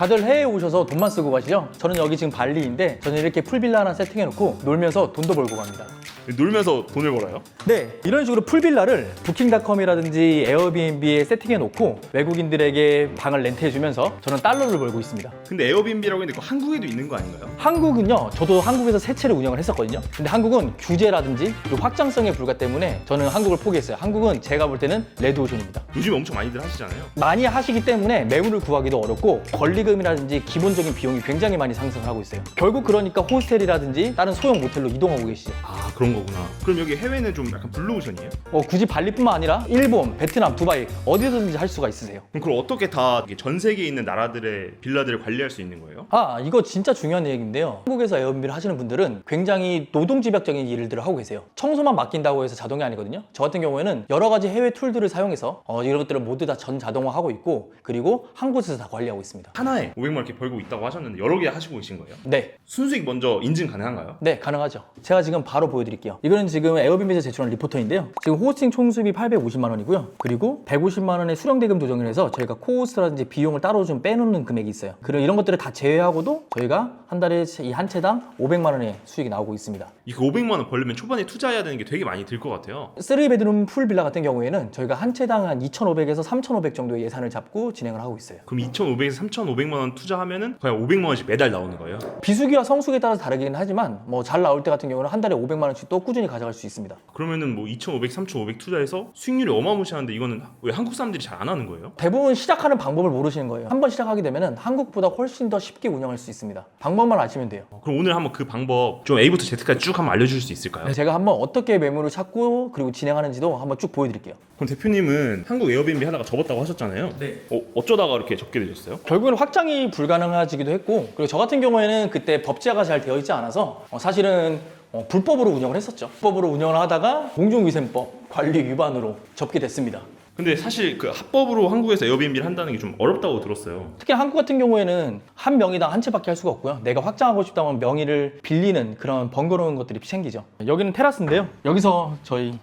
다들 해외에 오셔서 돈만 쓰고 가시죠? 저는 여기 지금 발리인데 저는 이렇게 풀빌라 하나 세팅해놓고 놀면서 돈도 벌고 갑니다. 놀면서 돈을 벌어요? 네, 이런 식으로 풀빌라를 부킹닷컴이라든지 에어비앤비에 세팅해놓고 외국인들에게 방을 렌트해주면서 저는 달러를 벌고 있습니다. 근데 에어비앤비라고 했는데 그거 한국에도 있는 거 아닌가요? 한국은요, 저도 한국에서 세 채를 운영을 했었거든요. 근데 한국은 규제라든지 그리고 확장성의 불가 때문에 저는 한국을 포기했어요. 한국은 제가 볼 때는 레드오션입니다. 요즘에 엄청 많이들 하시잖아요. 많이 하시기 때문에 매물을 구하기도 어렵고 권리금이라든지 기본적인 비용이 굉장히 많이 상승하고 있어요. 결국 그러니까 호스텔이라든지 다른 소형 모텔로 이동하고 계시죠. 아, 그런 거구나. 그럼 여기 해외는 좀 약간 블루오션이에요? 굳이 발리뿐만 아니라 일본, 베트남, 두바이 어디서든지 할 수가 있으세요. 그럼 그걸 어떻게 다 전 세계에 있는 나라들의 빌라들을 관리할 수 있는 거예요? 이거 진짜 중요한 얘기인데요. 한국에서 에어비앤비를 하시는 분들은 굉장히 노동집약적인 일들을 하고 계세요. 청소만 맡긴다고 해서 자동이 아니거든요. 저 같은 경우에는 여러 가지 해외 툴들을 사용해서 이런 것들을 모두 다 전 자동화하고 있고 그리고 한 곳에서 다 관리하고 있습니다. 하나에 500만 원 이렇게 벌고 있다고 하셨는데 여러 개 하시고 계신 거예요? 네. 순수익 먼저 인증 가능한가요? 네, 가능하죠. 제가 지금 바로 보여드릴게요. 이거는 지금 에어비앤비에서 제출한 리포터인데요. 지금 호스팅 총수입이 850만 원이고요. 그리고 150만 원의 수령대금 조정을 해서 저희가 코호스트라든지 비용을 따로 좀 빼놓는 금액이 있어요. 그리고 이런 것들을 다 제외하고도 저희가 한 달에 이 한 채당 500만 원의 수익이 나오고 있습니다. 이거 500만 원 벌려면 초반에 투자해야 되는 게 되게 많이 들 것 같아요. 3베드룸 풀 빌라 같은 경우에는 저희가 한 채당 한 2,500에서 3,500 정도의 예산을 잡고 진행을 하고 있어요. 그럼 2,500에서 3,500만 원 투자하면은 그냥 500만 원씩 매달 나오는 거예요? 비수기와 성수기에 따라서 다르긴 하지만 뭐 잘 나올 때 같은 경우는 한 달에 500만 원씩 또 꾸준히 가져갈 수 있습니다. 그러면은 뭐 2,500, 3,500 투자해서 수익률이 어마무시한데 이거는 왜 한국 사람들이 잘 안 하는 거예요? 대부분 시작하는 방법을 모르시는 거예요. 한번 시작하게 되면은 한국보다 훨씬 더 쉽게 운영할 수 있습니다. 방법만 아시면 돼요. 그럼 오늘 한번 그 방법 좀 A부터 Z까지 쭉 한번 알려주실 수 있을까요? 제가 한번 어떻게 매물을 찾고 그리고 진행하는지도 한번 쭉 보여드릴게요. 그럼 대표님은 한국 에어비앤비 하다가 접었다고 하셨잖아요. 네. 어쩌다가 이렇게 접게 되셨어요? 결국은 확장이 불가능해지기도 했고 그리고 저 같은 경우에는 그때 법제화가 잘 되어 있지 않아서 사실은 불법으로 운영을 했었죠. 불법으로 운영을 하다가 공중위생법 관리 위반으로 접게 됐습니다. 근데 사실 그 합법으로 한국에서 에어비앤비를 한다는 게 좀 어렵다고 들었어요. 특히 한국 같은 경우에는 한 명의당 한 채밖에 할 수가 없고요. 내가 확장하고 싶다면 명의를 빌리는 그런 번거로운 것들이 생기죠. 여기는 테라스인데요. 여기서 저희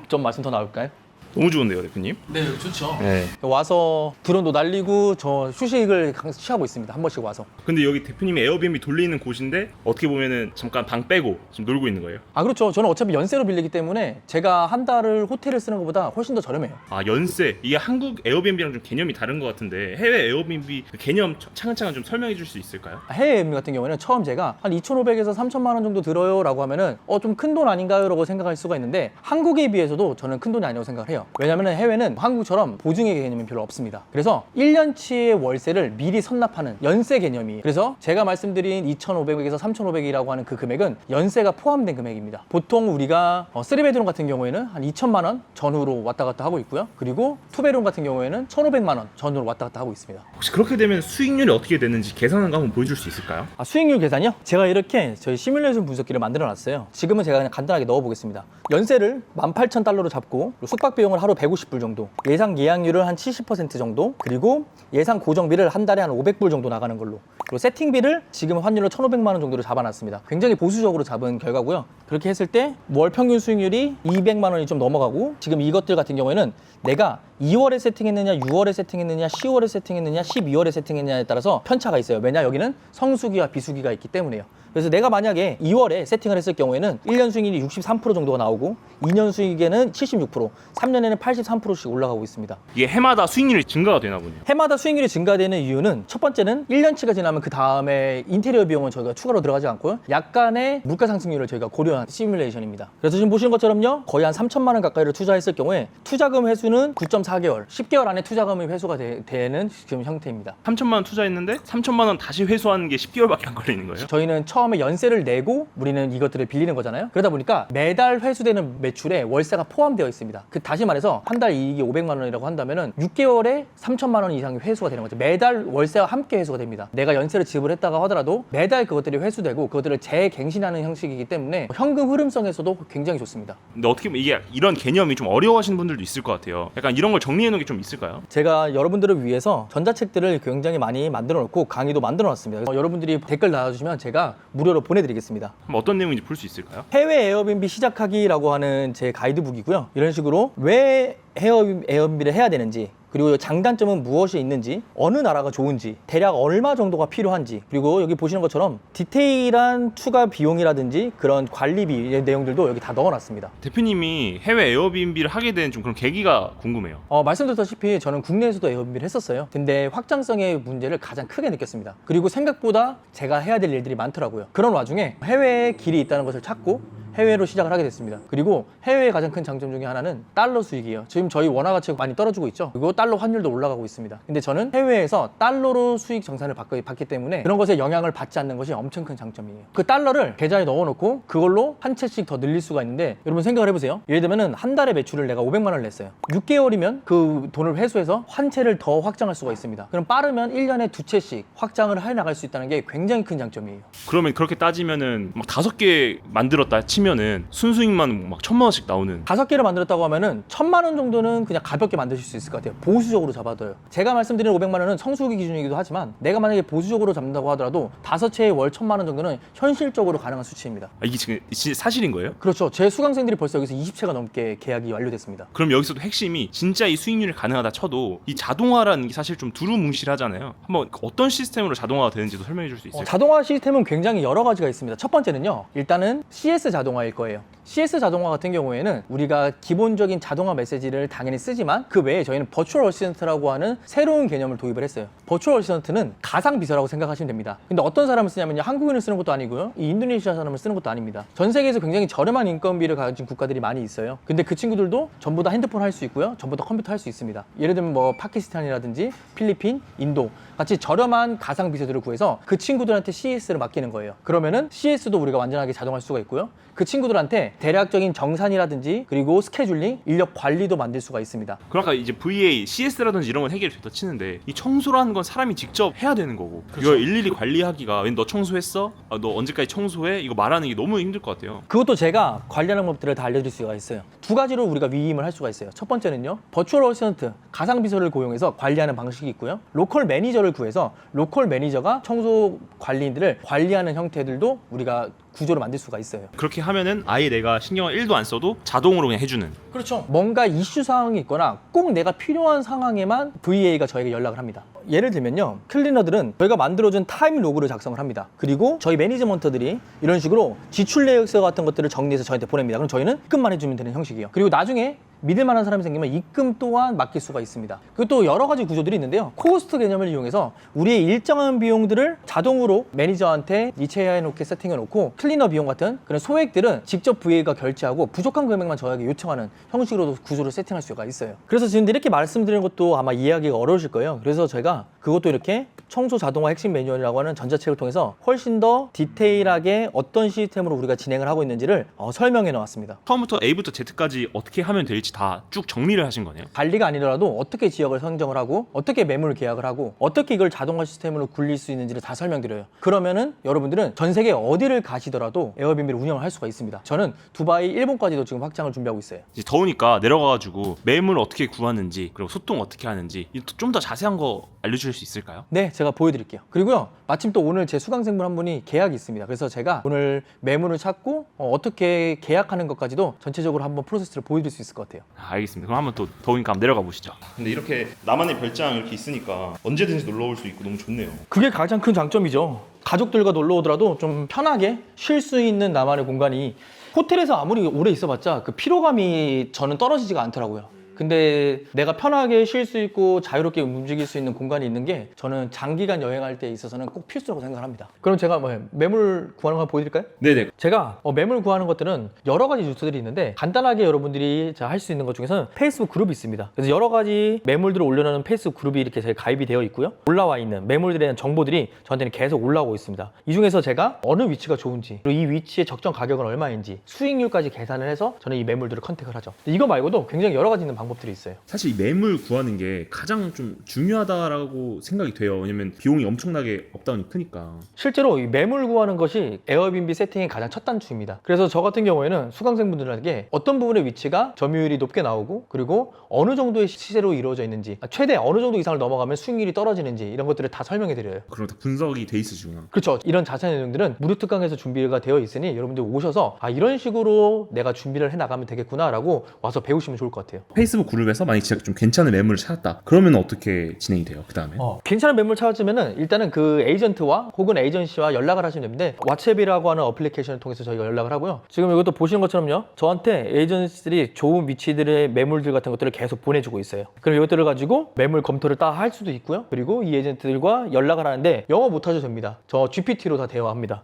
좀 말씀 더 나올까요? 너무 좋은데요, 대표님? 네, 좋죠. 네. 와서 드론도 날리고 저 휴식을 취하고 있습니다. 한 번씩 와서. 근데 여기 대표님이 에어비앤비 돌리는 곳인데 어떻게 보면은 잠깐 방 빼고 지금 놀고 있는 거예요? 그렇죠. 저는 어차피 연세로 빌리기 때문에 제가 한 달을 호텔을 쓰는 것보다 훨씬 더 저렴해요. 연세. 이게 한국 에어비앤비랑 좀 개념이 다른 것 같은데 해외 에어비앤비 그 개념 차근차근 좀 설명해 줄 수 있을까요? 해외 에어비앤비 같은 경우에는 처음 제가 한 2,500에서 3,000만 원 정도 들어요 라고 하면은 좀 큰 돈 아닌가요? 라고 생각할 수가 있는데 한국에 비해서도 저는 큰 돈이 아니라고 생각을 해요. 왜냐면 해외는 한국처럼 보증의 개념이 별로 없습니다. 그래서 1년치의 월세를 미리 선납하는 연세 개념이에요. 그래서 제가 말씀드린 2,500에서 3,500이라고 하는 그 금액은 연세가 포함된 금액입니다. 보통 우리가 3베드룸 같은 경우에는 한 2,000만 원 전후로 왔다 갔다 하고 있고요. 그리고 2베드룸 같은 경우에는 1,500만 원 전후로 왔다 갔다 하고 있습니다. 혹시 그렇게 되면 수익률이 어떻게 되는지 계산한 거 한번 보여줄 수 있을까요? 수익률 계산이요? 제가 이렇게 저희 시뮬레이션 분석기를 만들어 놨어요. 지금은 제가 그냥 간단하게 넣어 보겠습니다. 연세를 18,000달러로 잡고 숙박 비용을 하루 150불 정도, 예상 예약률을 한 70% 정도, 그리고 예상 고정비를 한 달에 한 500불 정도 나가는 걸로, 그리고 세팅비를 지금 환율로 1,500만 원 정도로 잡아놨습니다. 굉장히 보수적으로 잡은 결과고요. 그렇게 했을 때 월 평균 수익률이 200만 원이 좀 넘어가고, 지금 이것들 같은 경우에는 내가 2월에 세팅했느냐, 6월에 세팅했느냐, 10월에 세팅했느냐, 12월에 세팅했느냐에 따라서 편차가 있어요. 왜냐, 여기는 성수기와 비수기가 있기 때문에요. 그래서 내가 만약에 2월에 세팅을 했을 경우에는 1년 수익률이 63% 정도가 나오고 2년 수익에는 76%, 3년에는 83%씩 올라가고 있습니다. 이게 해마다 수익률이 증가가 되나 보네요. 해마다 수익률이 증가되는 이유는 첫 번째는 1년치가 지나면 그 다음에 인테리어 비용은 저희가 추가로 들어가지 않고요. 약간의 물가 상승률을 저희가 고려한 시뮬레이션입니다. 그래서 지금 보시는 것처럼요. 거의 한 3천만 원 가까이를 투자했을 경우에 투자금 회수는 9.4개월, 10개월 안에 투자금이 회수가 되는 지금 형태입니다. 3천만 원 투자했는데 3천만 원 다시 회수하는 게 10개월밖에 안 걸리는 거예요? 저희는 처음에 연세를 내고 우리는 이것들을 빌리는 거잖아요. 그러다 보니까 매달 회수되는 매출에 월세가 포함되어 있습니다. 다시 말해서 한 달 이익이 500만 원이라고 한다면은 6개월에 3천만 원 이상이 회수가 되는 거죠. 매달 월세와 함께 회수가 됩니다. 내가 연세를 지불했다가 하더라도 매달 그것들이 회수되고 그것들을 재갱신하는 형식이기 때문에 현금 흐름성에서도 굉장히 좋습니다. 근데 어떻게 보면 이게 이런 개념이 좀 어려워하시는 분들도 있을 것 같아요. 약간 이런 걸 정리해 놓은 게 좀 있을까요? 제가 여러분들을 위해서 전자책들을 굉장히 많이 만들어 놓고 강의도 만들어 놨습니다. 여러분들이 댓글 달아주시면 제가 무료로 보내드리겠습니다. 그럼 어떤 내용인지 볼 수 있을까요? 해외 에어비앤비 시작하기라고 하는 제 가이드북이고요. 이런 식으로 왜 에어비앤비를 해야 되는지, 그리고 장단점은 무엇이 있는지, 어느 나라가 좋은지, 대략 얼마 정도가 필요한지, 그리고 여기 보시는 것처럼 디테일한 추가 비용이라든지 그런 관리비 내용들도 여기 다 넣어놨습니다. 대표님이 해외 에어비앤비를 하게 된 좀 그런 계기가 궁금해요. 말씀드렸다시피 저는 국내에서도 에어비앤비를 했었어요. 근데 확장성의 문제를 가장 크게 느꼈습니다. 그리고 생각보다 제가 해야 될 일들이 많더라고요. 그런 와중에 해외에 길이 있다는 것을 찾고 해외로 시작을 하게 됐습니다. 그리고 해외의 가장 큰 장점 중에 하나는 달러 수익이에요. 지금 저희 원화 가치가 많이 떨어지고 있죠. 그리고 달러 환율도 올라가고 있습니다. 근데 저는 해외에서 달러로 수익 정산을 받기 때문에 그런 것에 영향을 받지 않는 것이 엄청 큰 장점이에요. 그 달러를 계좌에 넣어놓고 그걸로 한 채씩 더 늘릴 수가 있는데, 여러분 생각을 해보세요. 예를 들면 한 달에 매출을 내가 500만 원을 냈어요. 6개월이면 그 돈을 회수해서 한 채를 더 확장할 수가 있습니다. 그럼 빠르면 1년에 2채씩 확장을 해 나갈 수 있다는 게 굉장히 큰 장점이에요. 그러면 그렇게 따지면은 막 5개 만들었다 치면은 순수익만 막 1,000만 원씩 나오는. 5개를 만들었다고 하면은 1,000만 원 정도는 그냥 가볍게 만드실 수 있을 것 같아요. 보수적으로 잡아둬요. 제가 말씀드린 500만 원은 성수기 기준이기도 하지만, 내가 만약에 보수적으로 잡는다고 하더라도 5채에 월 1,000만 원 정도는 현실적으로 가능한 수치입니다. 이게 지금 진짜 사실인 거예요? 그렇죠. 제 수강생들이 벌써 여기서 20채가 넘게 계약이 완료됐습니다. 그럼 여기서도 핵심이 진짜 이 수익률이 가능하다 쳐도 이 자동화라는 게 사실 좀 두루뭉실하잖아요. 한번 어떤 시스템으로 자동화가 되는지도 설명해 줄 수 있을까요? 자동화 시스템은 굉장히 여러 가지가 있습니다. 첫 번째는요, 일단은 CS 자동화일 거예요. CS 자동화 같은 경우에는 우리가 기본적인 자동화 메시지를 당연히 쓰지만 그 외에 저희는 버추얼 어시스턴트라고 하는 새로운 개념을 도입을 했어요. 버추얼 어시스턴트는 가상 비서라고 생각하시면 됩니다. 근데 어떤 사람을 쓰냐면요, 한국인을 쓰는 것도 아니고요, 이 인도네시아 사람을 쓰는 것도 아닙니다. 전 세계에서 굉장히 저렴한 인건비를 가진 국가들이 많이 있어요. 근데 그 친구들도 전부 다 핸드폰 할 수 있고요, 전부 다 컴퓨터 할 수 있습니다. 예를 들면 뭐 파키스탄이라든지 필리핀, 인도 같이 저렴한 가상 비서들을 구해서 그 친구들한테 CS를 맡기는 거예요. 그러면은 CS도 우리가 완전하게 자동할 수가 있고요, 그 친구들한테 대략적인 정산이라든지 그리고 스케줄링, 인력 관리도 만들 수가 있습니다. 그럼 아까 이제 VA, CS라든지 이런 건 해결이 됐다 치는데 이 청소라는 건 사람이 직접 해야 되는 거고, 그렇죠. 이걸 일일이 관리하기가, 너 청소했어? 너 언제까지 청소해? 이거 말하는 게 너무 힘들 것 같아요. 그것도 제가 관리하는 법들을 다 알려드릴 수가 있어요. 두 가지로 우리가 위임을 할 수가 있어요. 첫 번째는요, 버추얼 어시스턴트, 가상 비서를 고용해서 관리하는 방식이 있고요, 로컬 매니저를 구해서 로컬 매니저가 청소 관리인들을 관리하는 형태들도 우리가 구조를 만들 수가 있어요. 그렇게 하면은 아예 내가 신경을 1도 안 써도 자동으로 그냥 해주는. 그렇죠. 뭔가 이슈 상황이 있거나 꼭 내가 필요한 상황에만 VA가 저에게 연락을 합니다. 예를 들면요, 클리너들은 저희가 만들어준 타임 로그를 작성을 합니다. 그리고 저희 매니지먼트들이 이런 식으로 지출 내역서 같은 것들을 정리해서 저희한테 보냅니다. 그럼 저희는 입금만 해주면 되는 형식이에요. 그리고 나중에 믿을 만한 사람이 생기면 입금 또한 맡길 수가 있습니다. 그리고 또 여러 가지 구조들이 있는데요, 코스트 개념을 이용해서 우리의 일정한 비용들을 자동으로 매니저한테 이체해 놓게 세팅해 놓고, 클리너 비용 같은 그런 소액들은 직접 VA가 결제하고 부족한 금액만 저에게 요청하는 형식으로 구조를 세팅할 수가 있어요. 그래서 지금 이렇게 말씀드리는 것도 아마 이해하기가 어려우실 거예요. 그래서 제가 그것도 이렇게 청소 자동화 핵심 매뉴얼이라고 하는 전자책을 통해서 훨씬 더 디테일하게 어떤 시스템으로 우리가 진행을 하고 있는지를 설명해 놓았습니다. 처음부터 A부터 Z까지 어떻게 하면 될지 다 쭉 정리를 하신 거네요. 관리가 아니더라도 어떻게 지역을 선정을 하고 어떻게 매물 계약을 하고 어떻게 이걸 자동화 시스템으로 굴릴 수 있는지를 다 설명드려요. 그러면은 여러분들은 전 세계 어디를 가시더라도 에어비앤비를 운영을 할 수가 있습니다. 저는 두바이, 일본까지도 지금 확장을 준비하고 있어요. 이제 더우니까 내려가가지고 매물 어떻게 구하는지, 그리고 소통 어떻게 하는지 좀 더 자세한 거 알려주실 수 있을까요? 네, 제가 보여드릴게요. 그리고요, 마침 또 오늘 제 수강생분 한 분이 계약이 있습니다. 그래서 제가 오늘 매물을 찾고 어떻게 계약하는 것까지도 전체적으로 한번 프로세스를 보여드릴 수 있을 것 같아요. 알겠습니다. 그럼 한번 또 더우니까 한번 내려가 보시죠. 근데 이렇게 나만의 별장 이렇게 있으니까 언제든지 놀러 올 수 있고 너무 좋네요. 그게 가장 큰 장점이죠. 가족들과 놀러 오더라도 좀 편하게 쉴 수 있는 나만의 공간이, 호텔에서 아무리 오래 있어봤자 그 피로감이 저는 떨어지지가 않더라고요. 근데 내가 편하게 쉴 수 있고 자유롭게 움직일 수 있는 공간이 있는 게 저는 장기간 여행할 때 있어서는 꼭 필수라고 생각합니다. 그럼 제가 매물 구하는 거 한번 보여드릴까요? 네네. 제가 매물 구하는 것들은 여러 가지 뉴스들이 있는데, 간단하게 여러분들이 할 수 있는 것 중에서는 페이스북 그룹이 있습니다. 그래서 여러 가지 매물들을 올려놓는 페이스북 그룹이 이렇게 제 가입이 되어 있고요, 올라와 있는 매물들에 대한 정보들이 저한테는 계속 올라오고 있습니다. 이 중에서 제가 어느 위치가 좋은지, 그리고 이 위치의 적정 가격은 얼마인지, 수익률까지 계산을 해서 저는 이 매물들을 컨택을 하죠. 이거 말고도 굉장히 여러 가지 있는 방법들이 있어요. 사실 이 매물 구하는 게 가장 좀 중요하다라고 생각이 돼요. 왜냐면 비용이 엄청나게 업다운이 크니까. 실제로 이 매물 구하는 것이 에어비앤비 세팅의 가장 첫 단추입니다. 그래서 저 같은 경우에는 수강생분들에게 어떤 부분의 위치가 점유율이 높게 나오고, 그리고 어느 정도의 시세로 이루어져 있는지, 최대 어느 정도 이상을 넘어가면 수익률이 떨어지는지, 이런 것들을 다 설명해 드려요. 그럼 다 분석이 돼 있으시구나. 그렇죠. 이런 자세한 내용들은 무료특강에서 준비가 되어 있으니 여러분들 오셔서 이런 식으로 내가 준비를 해 나가면 되겠구나 라고 와서 배우시면 좋을 것 같아요. 페이스북 페이스북 그룹에서 만약 진짜 좀 괜찮은 매물을 찾았다. 그러면 어떻게 진행이 돼요? 그 다음에? 괜찮은 매물 찾았으면은 일단은 그 에이전트와 혹은 에이전시와 연락을 하시면 되는데 왓츠앱이라고 하는 어플리케이션을 통해서 저희가 연락을 하고요. 지금 이것도 보시는 것처럼요. 저한테 에이전시들이 좋은 위치들의 매물들 같은 것들을 계속 보내주고 있어요. 그럼 이것들을 가지고 매물 검토를 다 할 수도 있고요. 그리고 이 에이전트들과 연락을 하는데 영어 못하셔도 됩니다. 저 GPT로 다 대화합니다.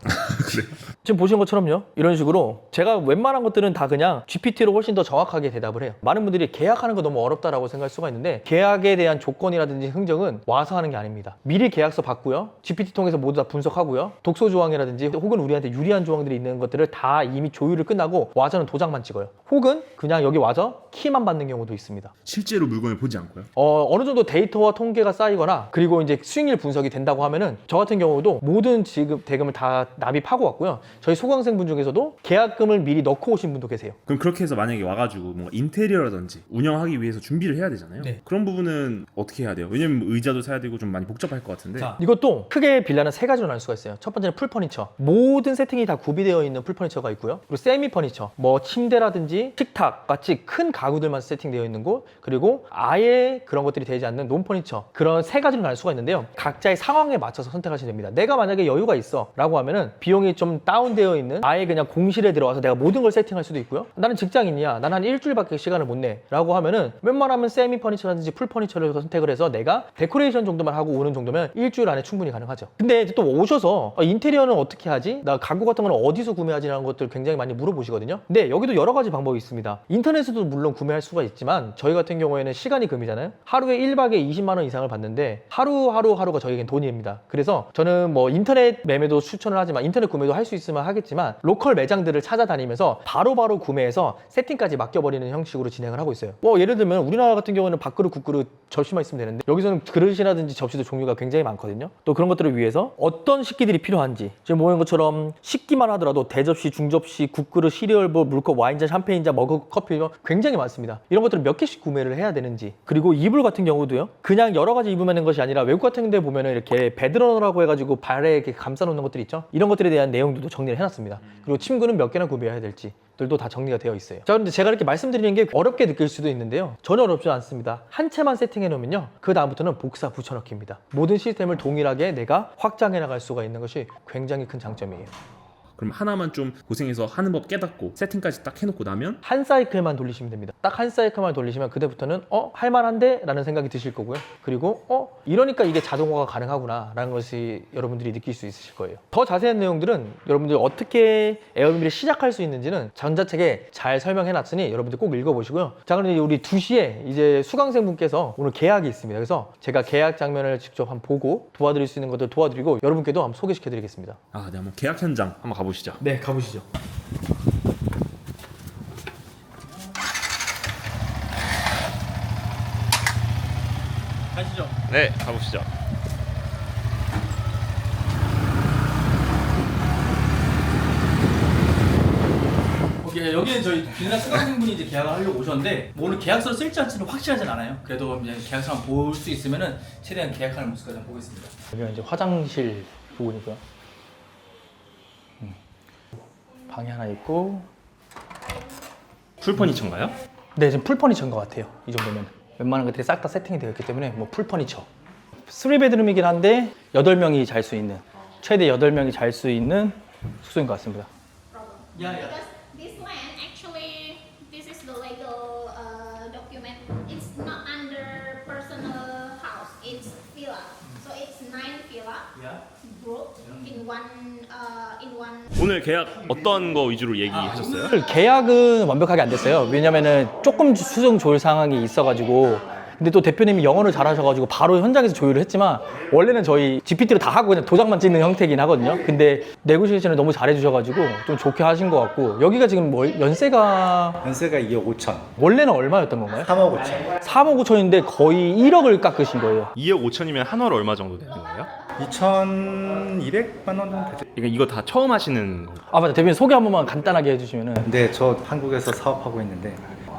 지금 보시는 것처럼요. 이런 식으로 제가 웬만한 것들은 다 그냥 GPT로 훨씬 더 정확하게 대답을 해요. 많은 분들이 계약하는 거 너무 어렵다라고 생각할 수가 있는데 계약에 대한 조건이라든지 흥정은 와서 하는 게 아닙니다. 미리 계약서 받고요. GPT 통해서 모두 다 분석하고요. 독소 조항이라든지 혹은 우리한테 유리한 조항들이 있는 것들을 다 이미 조율을 끝나고 와서는 도장만 찍어요. 혹은 그냥 여기 와서 키만 받는 경우도 있습니다. 실제로 물건을 보지 않고요? 어느 정도 데이터와 통계가 쌓이거나 그리고 이제 수익률 분석이 된다고 하면은 저 같은 경우도 모든 지급 대금을 다 납입하고 왔고요. 저희 수강생분 중에서도 계약금을 미리 넣고 오신 분도 계세요. 그럼 그렇게 해서 만약에 와가지고 뭐 인테리어라든지 운영하기 위해서 준비를 해야 되잖아요. 네. 그런 부분은 어떻게 해야 돼요? 왜냐면 의자도 사야 되고 좀 많이 복잡할 것 같은데. 자, 이것도 크게 빌라는 세 가지로 나눌 수가 있어요. 첫 번째는 풀 퍼니처. 모든 세팅이 다 구비되어 있는 풀 퍼니처가 있고요. 그리고 세미 퍼니처. 뭐 침대라든지 식탁 같이 큰 가구들만 세팅되어 있는 곳. 그리고 아예 그런 것들이 되지 않는 논 퍼니처. 그런 세 가지로 나눌 수가 있는데요. 각자의 상황에 맞춰서 선택하시면 됩니다. 내가 만약에 여유가 있어 라고 하면은 비용이 좀 다운되어 있는 아예 그냥 공실에 들어와서 내가 모든 걸 세팅할 수도 있고요. 나는 직장인이야. 난 한 일주일밖에 시간을 못 내. 라고 하면은 웬만하면 세미 퍼니처라든지 풀 퍼니처를 선택을 해서 내가 데코레이션 정도만 하고 오는 정도면 일주일 안에 충분히 가능하죠. 근데 이제 또 오셔서 인테리어는 어떻게 하지? 나 가구 같은 거는 어디서 구매하지? 라는 것들 굉장히 많이 물어보시거든요. 근데 여기도 여러 가지 방법이 있습니다. 인터넷에도 물론 구매할 수가 있지만 저희 같은 경우에는 시간이 금이잖아요. 하루에 1박에 20만 원 이상을 받는데 하루가 저에겐 돈입니다. 그래서 저는 뭐 인터넷 매매도 추천을 하지만 인터넷 구매도 할 수 있으면 하겠지만 로컬 매장들을 찾아다니면서 바로바로 구매해서 세팅까지 맡겨버리는 형식으로 진행을 하고 있어요. 뭐 예를 들면 우리나라 같은 경우는 밥그릇, 국그릇, 접시만 있으면 되는데 여기서는 그릇이라든지 접시도 종류가 굉장히 많거든요. 또 그런 것들을 위해서 어떤 식기들이 필요한지 지금 보는 것처럼 식기만 하더라도 대접시, 중접시, 국그릇, 시리얼볼, 물컵, 와인잔, 샴페인잔, 머그, 커피 굉장히 많습니다. 이런 것들을 몇 개씩 구매를 해야 되는지 그리고 이불 같은 경우도요. 그냥 여러 가지 이불만 있는 것이 아니라 외국 같은 데 보면은 이렇게 베드러너라고 해가지고 발에 이렇게 감싸 놓는 것들 있죠. 이런 것들에 대한 내용들도 정리를 해놨습니다. 그리고 침구는 몇 개나 구매해야 될지 들도 다 정리가 되어 있어요. 자, 그런데 제가 이렇게 말씀드리는 게 어렵게 느낄 수도 있는데요. 전혀 어렵지 않습니다. 한 채만 세팅해 놓으면요. 그 다음부터는 복사 붙여넣기입니다. 모든 시스템을 동일하게 내가 확장해 나갈 수가 있는 것이 굉장히 큰 장점이에요. 그럼 하나만 좀 고생해서 하는 법 깨닫고 세팅까지 딱 해놓고 나면 한 사이클만 돌리시면 됩니다. 딱 한 사이클만 돌리시면 그때부터는 할만한데? 라는 생각이 드실 거고요. 그리고 이러니까 이게 자동화가 가능하구나 라는 것이 여러분들이 느낄 수 있으실 거예요. 더 자세한 내용들은 여러분들이 어떻게 에어비를 시작할 수 있는지는 전자책에 잘 설명해 놨으니 여러분들 꼭 읽어보시고요. 자, 그런데 우리 2시에 이제 수강생분께서 오늘 계약이 있습니다. 그래서 제가 계약 장면을 직접 한번 보고 도와드릴 수 있는 것들 도와드리고 여러분께도 한번 소개시켜 드리겠습니다. 네, 한번 계약 현장 한번 가보시죠. 네, 가보시죠. 가시죠. 네, 가보시죠. 오케이, 여기는 저희 빌라 수강생분이 이제 계약을 하려고 오셨는데 뭐 오늘 계약서를 쓸지 않지는 확실하진 않아요. 그래도 이제 계약서 한번 볼 수 있으면은 최대한 계약하는 모습까지 한번 보겠습니다. 여기가 이제 화장실 부분이고요. 방이 하나 있고. 풀 퍼니처인가요? 네, 지금 풀 퍼니처인 것 같아요. 이 정도면 웬만한 것들이 싹 다 세팅이 되어 있기 때문에 뭐 풀 퍼니처. 3베드룸이긴 한데 8명이 잘 수 있는, 최대 8명이 잘 수 있는 숙소인 것 같습니다. Because this land actually, this is the legal document. It's not under personal house. It's villa. So it's 9 villa group in one. 오늘 계약 어떤 거 위주로 얘기하셨어요? 계약은 완벽하게 안 됐어요. 왜냐면은 조금 수정 조율 상황이 있어가지고. 근데 또 대표님이 영어를 잘하셔가지고 바로 현장에서 조율을 했지만 원래는 저희 GPT로 다 하고 그냥 도장만 찍는 형태이긴 하거든요. 근데 네고시에이션을 너무 잘해주셔가지고 좀 좋게 하신 것 같고 여기가 지금 연세가 2억 5천, 원래는 얼마였던 건가요? 3억 5천. 3억 5천인데 거의 1억을 깎으신 거예요. 2억 5천이면 한 월 얼마 정도 되는 거예요? 2,200만 원 정도 되죠. 그러니까 이거 다 처음 하시는 거예요? 아 맞다, 대표님 소개 한 번만 간단하게 해주시면은. 네, 저 한국에서 사업하고 있는데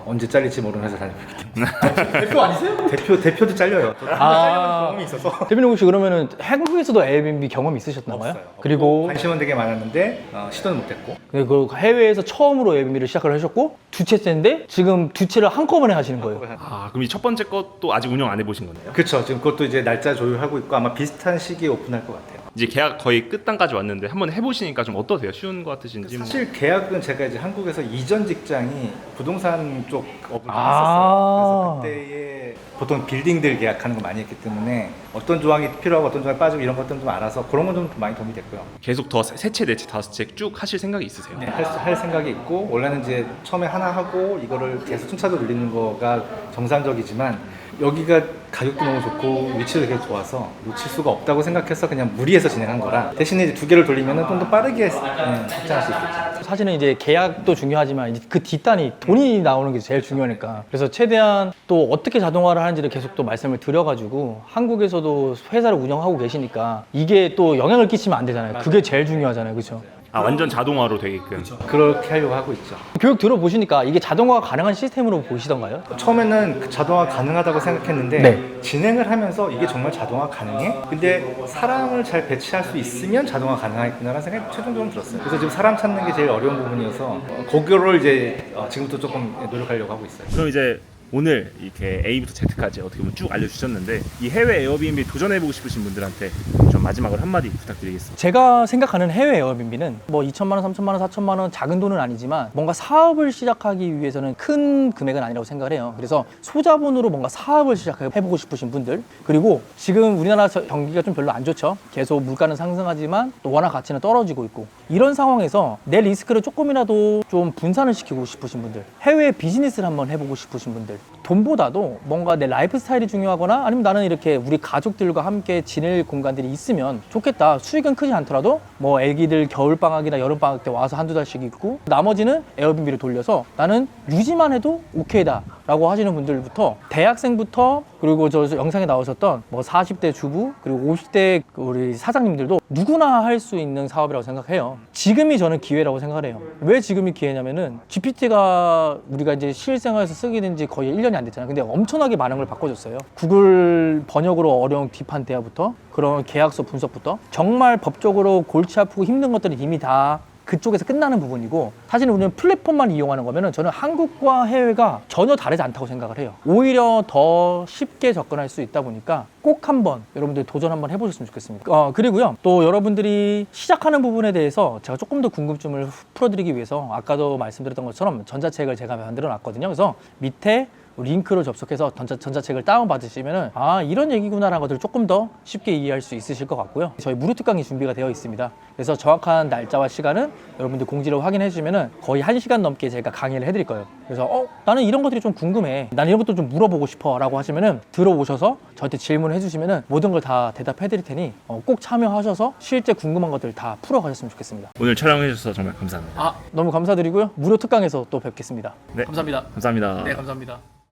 언제 잘릴지 모르는 회사 다니고 있기 때문에 대표 아니세요? 대표도 잘려요. 잘려는 경험이 있어서 대표님 혹시 그러면은 한국에서도 에어비앤비 경험이 있으셨나 봐요? 없어요. 그리고 관심은 되게 많았는데 시도는 못했고 그 해외에서 처음으로 에어비앤비를 시작을 하셨고 두 채째인데 지금 두 채를 한꺼번에 하시는 거예요. 아 그럼 이 첫 번째 것도 아직 운영 안 해보신 거네요? 그렇죠. 지금 그것도 이제 날짜 조율하고 있고 아마 비슷한 시기에 오픈할 것 같아요. 이제 계약 거의 끝단까지 왔는데 한번 해보시니까 좀 어떠세요? 쉬운 것 같으신지? 사실 계약은 제가 이제 한국에서 이전 직장이 부동산 쪽 업을 좀 아. 했었어요. 그래서 그때에 보통 빌딩들 계약하는 거 많이 했기 때문에 어떤 조항이 필요하고 어떤 조항이 빠지고 이런 것들은 좀 알아서 그런 건 좀 많이 도움이 됐고요. 계속 더 세 채, 네 채, 다섯 채 쭉 하실 생각이 있으세요? 네, 할 생각이 있고 원래는 이제 처음에 하나 하고 이거를 계속 순차적으로 늘리는 거가 정상적이지만 여기가 가격도 너무 좋고 위치도 되게 좋아서 놓칠 수가 없다고 생각해서 그냥 무리해서 진행한 거라 대신에 이제 두 개를 돌리면 좀 더 빠르게 확장할 수 있겠죠. 사실은 이제 계약도 중요하지만 이제 그 뒷단이 돈이 나오는 게 제일 중요하니까 그래서 최대한 또 어떻게 자동화를 하는지를 계속 또 말씀을 드려가지고 한국에서도 회사를 운영하고 계시니까 이게 또 영향을 끼치면 안 되잖아요. 그게 제일 중요하잖아요. 그렇죠? 아 완전 자동화로 되게끔. 그렇게 하려고 하고 있죠. 교육 들어보시니까 이게 자동화가 가능한 시스템으로 보시던가요? 처음에는 그 자동화 가능하다고 생각했는데 네. 진행을 하면서 이게 정말 자동화 가능해? 근데 사람을 잘 배치할 수 있으면 자동화 가능하겠구나라는 생각이 최종적으로 들었어요. 그래서 지금 사람 찾는 게 제일 어려운 부분이어서 그거를 이제 지금부터 조금 노력하려고 하고 있어요. 그럼 이제 오늘 이렇게 A부터 Z까지 어떻게 보면 쭉 알려주셨는데 이 해외 에어비앤비 도전해보고 싶으신 분들한테 좀 마지막으로 한마디 부탁드리겠습니다. 제가 생각하는 해외 에어비앤비는 뭐 2천만 원, 3천만 원, 4천만 원 작은 돈은 아니지만 뭔가 사업을 시작하기 위해서는 큰 금액은 아니라고 생각을 해요. 그래서 소자본으로 뭔가 사업을 시작해보고 싶으신 분들 그리고 지금 우리나라 경기가 좀 별로 안 좋죠. 계속 물가는 상승하지만 또 워낙 가치는 떨어지고 있고 이런 상황에서 내 리스크를 조금이라도 좀 분산을 시키고 싶으신 분들 해외 비즈니스를 한번 해보고 싶으신 분들 돈보다도 뭔가 내 라이프 스타일이 중요하거나 아니면 나는 이렇게 우리 가족들과 함께 지낼 공간들이 있으면 좋겠다. 수익은 크지 않더라도 뭐 애기들 겨울방학이나 여름방학 때 와서 한두 달씩 있고 나머지는 에어비앤비를 돌려서 나는 유지만 해도 오케이다 라고 하시는 분들부터 대학생부터 그리고 저 영상에 나오셨던 뭐 40대 주부 그리고 50대 우리 사장님들도 누구나 할 수 있는 사업이라고 생각해요. 지금이 저는 기회라고 생각을 해요. 왜 지금이 기회냐면은 GPT가 우리가 이제 실생활에서 쓰게 된 지 거의 1년이 안 됐잖아요. 근데 엄청나게 많은 걸 바꿔줬어요. 구글 번역으로 어려운 뒷판 대화부터 그런 계약서 분석부터 정말 법적으로 골치 아프고 힘든 것들은 이미 다 그쪽에서 끝나는 부분이고 사실은 우리는 플랫폼만 이용하는 거면은 저는 한국과 해외가 전혀 다르지 않다고 생각을 해요. 오히려 더 쉽게 접근할 수 있다 보니까 꼭 한번 여러분들 도전 한번 해보셨으면 좋겠습니다. 그리고요 또 여러분들이 시작하는 부분에 대해서 제가 조금 더 궁금증을 풀어드리기 위해서 아까도 말씀드렸던 것처럼 전자책을 제가 만들어 놨거든요. 그래서 밑에 링크로 접속해서 전자책을 다운받으시면 아 이런 얘기구나라는 것들을 조금 더 쉽게 이해할 수 있으실 것 같고요. 저희 무료 특강이 준비가 되어 있습니다. 그래서 정확한 날짜와 시간은 여러분들 공지를 확인해 주시면 거의 1시간 넘게 제가 강의를 해드릴 거예요. 그래서 나는 이런 것들이 좀 궁금해. 나는 이런 것도 좀 물어보고 싶어 라고 하시면 들어오셔서 저한테 질문을 해주시면 모든 걸 다 대답해 드릴 테니 꼭 참여하셔서 실제 궁금한 것들 다 풀어가셨으면 좋겠습니다. 오늘 촬영해 주셔서 정말 감사합니다. 너무 감사드리고요. 무료 특강에서 또 뵙겠습니다. 네. 감사합니다. 감사합니다. 네, 감사합니다.